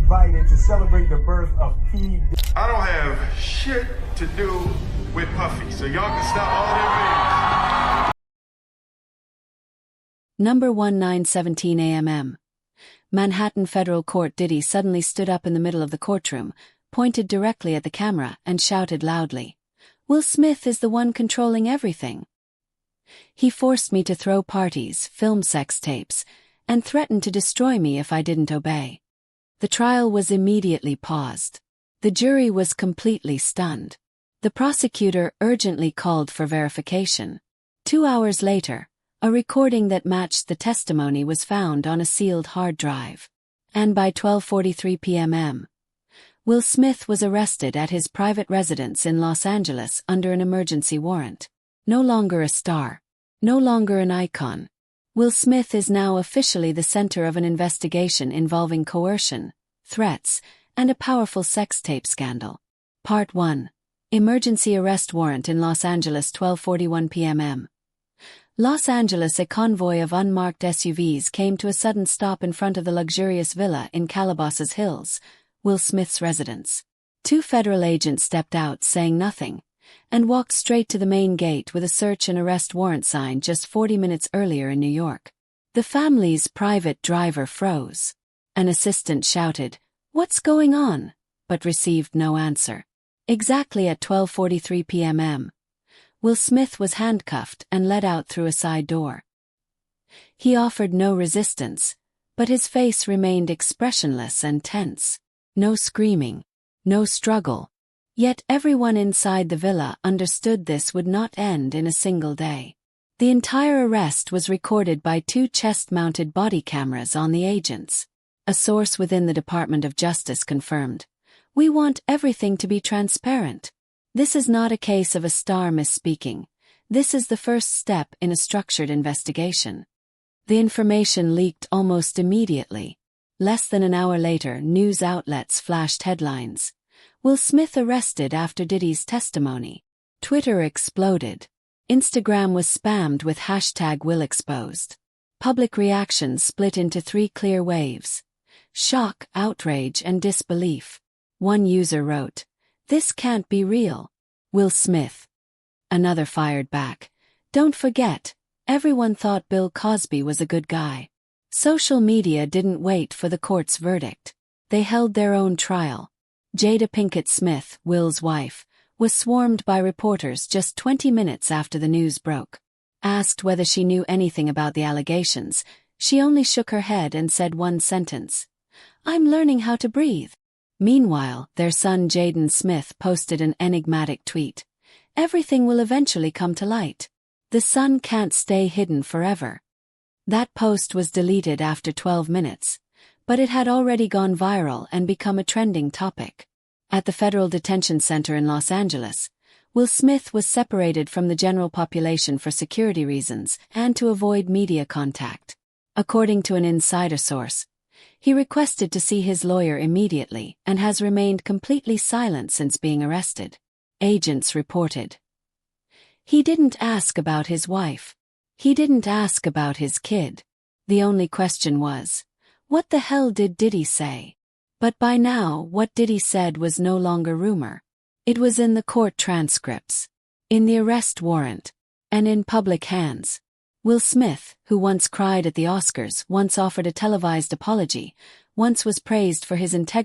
invited to celebrate the birth of P. I don't have shit to do with Puffy, so y'all can stop all their meetings. Number 1917 AMM. Manhattan Federal Court. Diddy suddenly stood up in the middle of the courtroom, pointed directly at the camera, and shouted loudly, "Will Smith is the one controlling everything. He forced me to throw parties, film sex tapes, and threatened to destroy me if I didn't obey." The trial was immediately paused. The jury was completely stunned. The prosecutor urgently called for verification. 2 hours later, a recording that matched the testimony was found on a sealed hard drive. And by 12:43 p.m., Will Smith was arrested at his private residence in Los Angeles under an emergency warrant. No longer a star. No longer an icon. Will Smith is now officially the center of an investigation involving coercion, threats, and a powerful sex tape scandal. Part 1. Emergency arrest warrant in Los Angeles. 12:41 p.m. Los Angeles. A convoy of unmarked SUVs came to a sudden stop in front of the luxurious villa in Calabasas Hills, Will Smith's residence. 2 federal agents stepped out saying nothing, and walked straight to the main gate with a search and arrest warrant sign just 40 minutes earlier in New York. The family's private driver froze. An assistant shouted, "What's going on?" but received no answer. Exactly at 12:43 p.m., Will Smith was handcuffed and led out through a side door. He offered no resistance, but his face remained expressionless and tense. No screaming, no struggle. Yet everyone inside the villa understood this would not end in a single day. The entire arrest was recorded by 2 chest-mounted body cameras on the agents. A source within the Department of Justice confirmed, "We want everything to be transparent. This is not a case of a star misspeaking. This is the first step in a structured investigation." The information leaked almost immediately. Less than an hour later, news outlets flashed headlines. Will Smith arrested after Diddy's testimony. Twitter exploded. Instagram was spammed with #WillExposed. Public reactions split into 3 clear waves: shock, outrage, and disbelief. One user wrote, "This can't be real. Will Smith." Another fired back, "Don't forget, everyone thought Bill Cosby was a good guy." Social media didn't wait for the court's verdict. They held their own trial. Jada Pinkett Smith, Will's wife, was swarmed by reporters just 20 minutes after the news broke. Asked whether she knew anything about the allegations, she only shook her head and said one sentence, "I'm learning how to breathe." Meanwhile, their son Jaden Smith posted an enigmatic tweet. "Everything will eventually come to light. The sun can't stay hidden forever." That post was deleted after 12 minutes, but it had already gone viral and become a trending topic. At the Federal Detention Center in Los Angeles, Will Smith was separated from the general population for security reasons and to avoid media contact. According to an insider source, he requested to see his lawyer immediately and has remained completely silent since being arrested. Agents reported. He didn't ask about his wife. He didn't ask about his kid. The only question was, what the hell did Diddy say? But by now, what Diddy said was no longer rumor. It was in the court transcripts, in the arrest warrant, and in public hands. Will Smith, who once cried at the Oscars, once offered a televised apology, once was praised for his integrity,